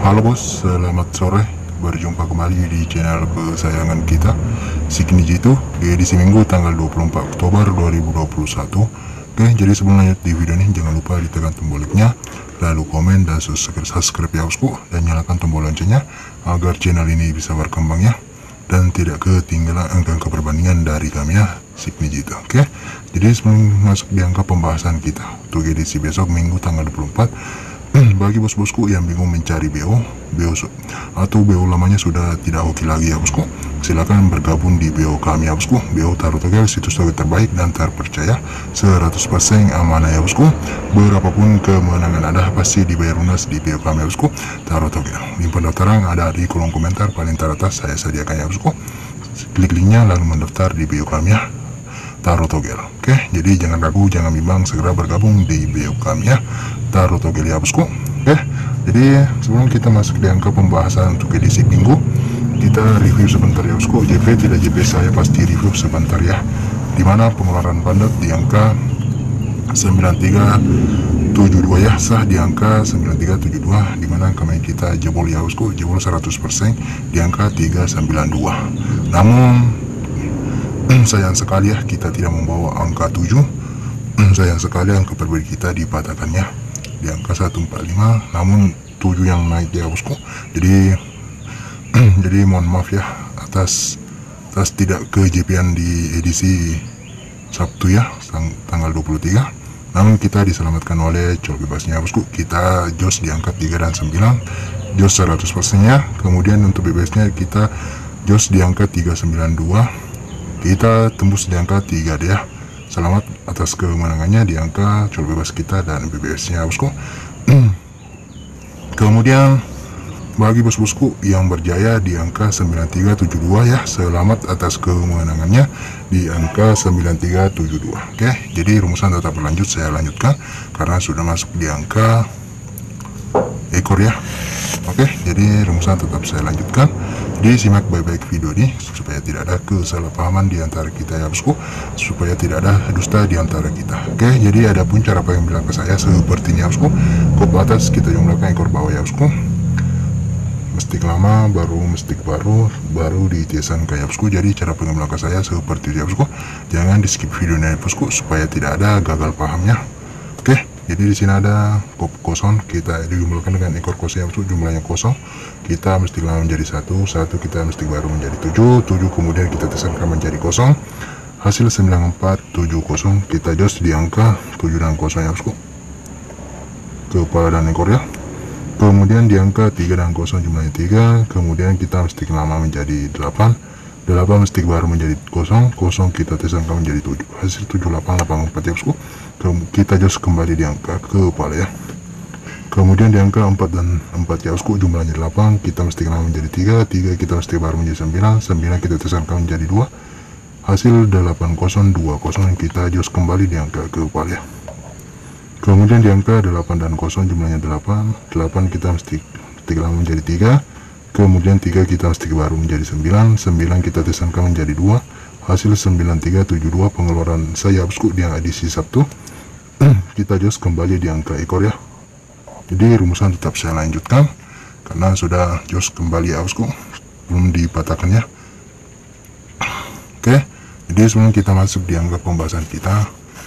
Halo bos, selamat sore. Berjumpa kembali di channel kesayangan kita, Sikni Jitu, di edisi Minggu tanggal 24 Oktober 2021. Oke, jadi sebelum lanjut di video ini, jangan lupa ditekan tombol like-nya, lalu komen dan subscribe ya bosku, dan nyalakan tombol loncengnya agar channel ini bisa berkembang ya, dan tidak ketinggalan angka perbandingan dari kami ya, Sikni Jitu. Oke, jadi sebelum masuk di angka pembahasan kita untuk edisi besok Minggu tanggal 24, bagi bos-bosku yang bingung mencari BO atau BO lamanya sudah tidak oke lagi ya bosku, silakan bergabung di BO kami ya bosku. BO Tarot Togel, situs Togel terbaik dan terpercaya, 100% amanah ya bosku. Berapapun kemenangan Anda pasti dibayar lunas di BO kami ya bosku, Tarot Togel. Link pendaftaran ada di kolom komentar paling teratas saya sediakan ya bosku. Klik linknya lalu mendaftar di BO kami ya, Tarot Togel. Oke, jadi jangan ragu, jangan bimbang, segera bergabung di BO kami ya, Tarot Togel ya bosku. Oke, jadi sebelum kita masuk di angka pembahasan untuk edisi minggu, kita review sebentar ya bosku. JP tidak JP, saya pasti review sebentar ya, dimana pengeluaran pandat di angka 9372 ya, sah di angka 9372, dimana kemarin kita jebol ya bosku, jebol 100% di angka 392. Namun sayang sekali ya, kita tidak membawa angka 7. Sayang sekali angka pribadi kita dipatahkannya di angka 145, namun 7 yang naik ya bosku. Jadi jadi mohon maaf ya atas tidak kejepian di edisi Sabtu ya, tanggal 23. Namun kita diselamatkan oleh col bebasnya bosku. Kita jos di angka 3 dan 9, jos 100% nya. Kemudian untuk bebasnya kita jos di angka 392, kita tembus di angka 3 deh ya. Selamat atas kemenangannya di angka col bebas kita dan BBS nya bosku. Kemudian bagi bos-bosku yang berjaya di angka 9372 ya, selamat atas kemenangannya di angka 9372. Oke, jadi rumusan tetap berlanjut, saya lanjutkan karena sudah masuk di angka ekor ya. Oke, jadi rumusan tetap saya lanjutkan. Jadi simak baik-baik video ini supaya tidak ada kesalahpahaman di antara kita ya bosku, supaya tidak ada dusta di antara kita. Oke, jadi ada pun cara yang bilang ke saya sepertinya bosku. Kop atas kita jumlahkan ekor bawah ya bosku. Mistik lama baru ditiasan kayak bosku. Jadi cara pengambilan ke saya seperti itu ya bosku. Jangan di skip videonya bosku supaya tidak ada gagal pahamnya. Oke. Jadi di sini ada kop kosong, kita dijumlahkan dengan ekor kosong ya bosku, jumlahnya kosong. Kita mesti lama menjadi 1, kita mesti baru menjadi 7, kemudian kita tesankan menjadi kosong. Hasil 9470, kita jos di angka 7 dan kosong ya bosku, kepala dan ekor ya. Kemudian di angka 3 dan kosong jumlahnya 3, kemudian kita mesti lama menjadi 8 mesti baru menjadi kosong, kita tesankan menjadi 7, hasil 7884 ya bosku. Kita jos kembali di angka kepala ya. Kemudian di angka 4 dan 4 ya bosku, jumlahnya 8, kita mesti lama menjadi 3 kita mesti baru menjadi 9 kita tesankan menjadi 2, hasil 8020, kita jos kembali di angka kepala ya. Kemudian di angka 8 dan 0 jumlahnya 8 kita mesti lama menjadi 3, kemudian 3 kita mesti baru menjadi 9 kita tesankan menjadi 2, hasil 9372. Pengeluaran saya bosku di edisi Sabtu. Kita jos kembali di angka ekor ya. Jadi rumusan tetap saya lanjutkan karena sudah jos kembali ya bosku, belum dipatahkan ya. Oke, jadi sebelum kita masuk di angka pembahasan kita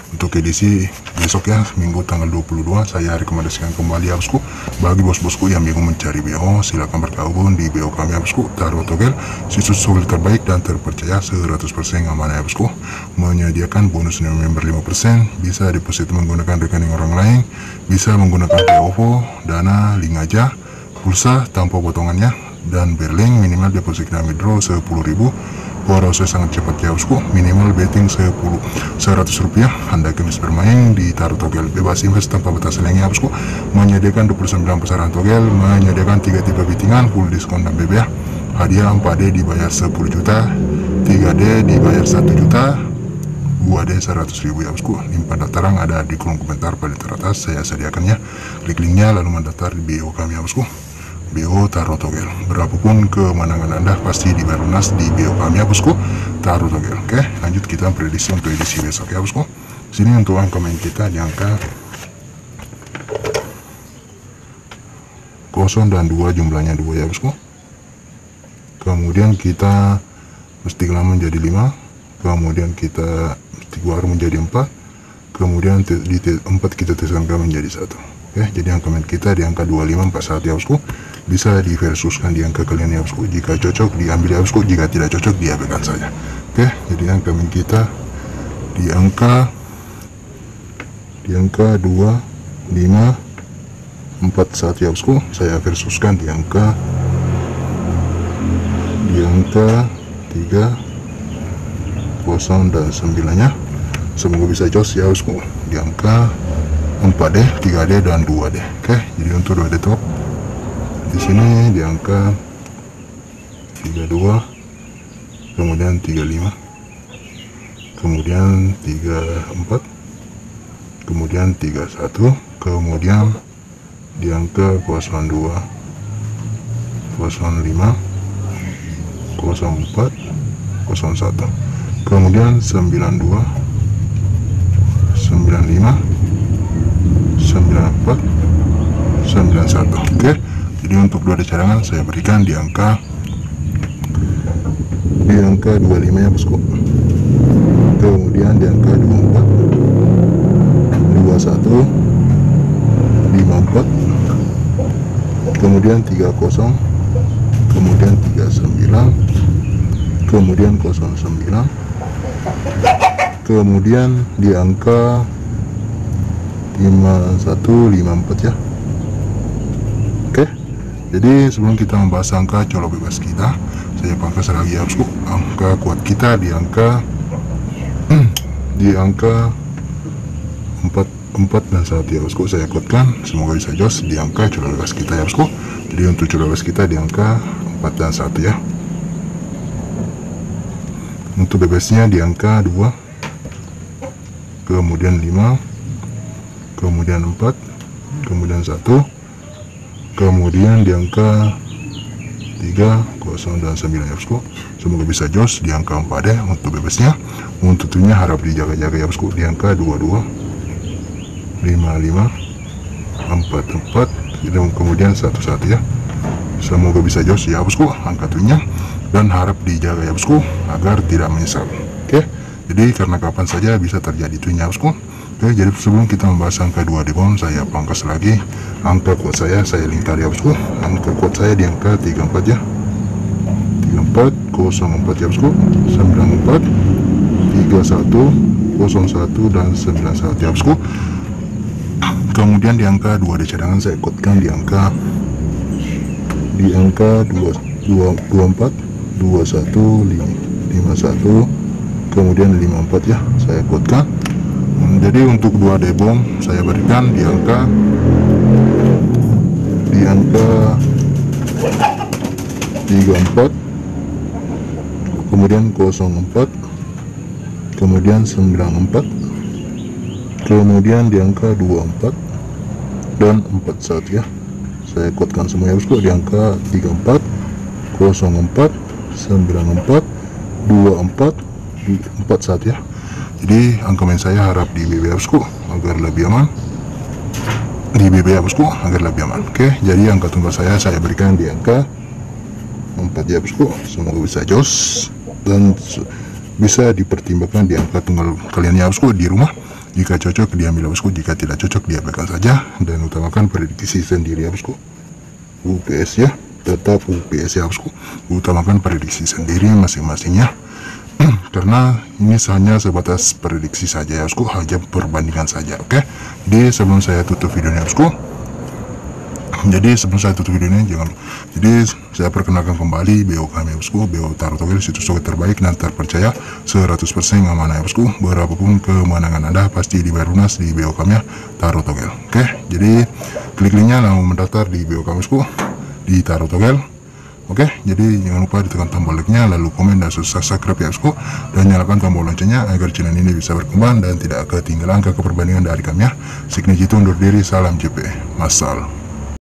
untuk edisi besok ya, Minggu tanggal 22, saya rekomendasikan kembali ya bosku. Bagi bos-bosku yang bingung mencari BO, silakan bergabung di BO kami ya bosku, Tarot Togel, situs Togel terbaik dan terpercaya, 100% amanah ya bosku. Menyediakan bonus member 5%, bisa deposit menggunakan rekening orang lain, bisa menggunakan POVO, Dana, link aja, pulsa tanpa potongannya, dan berlink. Minimal deposit dan withdraw 10.000. Proses sangat cepat ya bosku, minimal betting 100 rupiah. Anda kemis bermain di Tarot Togel, bebas invest tanpa batas lainnya bosku. Menyediakan 29 pasaran Togel, menyediakan 3 tipe bettingan, full diskon dan BB ya. Hadiah 4D dibayar 10 juta, 3D dibayar 1 juta, 2D 100.000 ya bosku. Link pendaftaran ada di kolom komentar paling teratas, saya sediakannya. Klik linknya lalu mendaftar di BO kami ya bosku, BO Tarot Togel. Berapapun kemenangan Anda pasti dibayar lunas di BO kami ya bosku, Tarot Togel. Oke, lanjut kita prediksi untuk edisi besok ya bosku. Sini untuk angka main kita di angka 0 dan 2 jumlahnya 2 ya bosku. Kemudian kita mesti menjadi 5, kemudian kita mesti keluar menjadi 4, kemudian di 4 kita tersangka menjadi 1. Oke, jadi angka main kita di angka 2541 ya bosku. Bisa diversuskan di angka kalian ya bosku. Jika cocok diambil ya bosku, jika tidak cocok diabaikan saja. Oke, jadi angka main kita di angka 2541 ya bosku. Saya versuskan di angka 3, 0 dan 9 nya. Semoga bisa jos ya bosku di angka 4D, 3D dan 2D. Oke, jadi untuk 2D top di sini di angka 32, kemudian 35, kemudian 34, kemudian 31, kemudian di angka 02, 05, 04, 01, kemudian 92, 95, 94, 91. Oke, jadi untuk 2D cadangan saya berikan di angka 25 ya bosku. Kemudian di angka 24, 21, 54, kemudian 30, kemudian 39, kemudian 09, kemudian di angka 51, 54 ya. Oke, jadi sebelum kita membahas angka colok bebas kita, saya pangkas lagi ya bosku. Angka kuat kita di angka 4 dan 1 ya bosku. Saya kuatkan, semoga bisa jos di angka colok bebas kita ya bosku. Jadi untuk colok bebas kita di angka 4 dan 1 ya. Untuk bebasnya di angka 2, kemudian 5, kemudian 4, kemudian 1, kemudian di angka 3, 0 dan 9 ya bosku. Semoga bisa jos di angka 4 deh untuk bebasnya. Untuk tentunya harap dijaga-jaga ya bosku di angka 22, 55, 44, dan kemudian 11 ya. Semoga bisa jos ya bosku angka tuhnya, dan harap dijaga ya bosku agar tidak menyesal. Oke, jadi karena kapan saja bisa terjadi tuhnya bosku. Oke, jadi sebelum kita membahas angka 2 di bawah, saya pangkas lagi angka kuat saya lingkar ya bosku. Angka kuat saya di angka 34 ya, 34, 04 ya bosku, 94, 31, 01 dan 91 ya bosku. Kemudian di angka 2D cadangan saya kuatkan di angka 24, 21, 51, kemudian 54 ya, saya kuatkan. Jadi untuk 2D bom saya berikan di angka 34, kemudian 04, kemudian 94, kemudian di angka 24 dan 41 ya. Saya kuatkan semua ya bosku di angka 34, 04, 94, 24, 41 ya. Jadi angka main saya harap di BB ya bosku agar lebih aman. Di BB ya bosku agar lebih aman. Oke, jadi angka tunggal saya berikan di angka 4 ya bosku. Semoga bisa jos dan bisa dipertimbangkan di angka tunggal kalian ya bosku di rumah. Jika cocok diambil ya bosku, jika tidak cocok diabaikan saja, dan utamakan prediksi sendiri ya bosku. UPS ya, tetap UPS ya bosku. Utamakan prediksi sendiri masing-masingnya. Karena ini hanya sebatas prediksi saja ya bosku, hanya perbandingan saja. Oke, jadi sebelum saya tutup videonya bosku, jadi saya perkenalkan kembali BO kami ya bosku, BO Tarot Togel, situs togel terbaik dan terpercaya, 100% amanah ya bosku. Berapapun kemenangan Anda pasti dibayar lunas di BO kami ya, Tarot Togel. Oke, jadi klik linknya langsung mendaftar di BO kami bosku di Tarot Togel. Oke, jadi jangan lupa ditekan tombol like-nya, lalu komen dan subscribe ya bosku, dan nyalakan tombol loncengnya agar channel ini bisa berkembang dan tidak ketinggalan angka perbandingan dari kami ya. Signici itu undur diri, salam JP, Masal.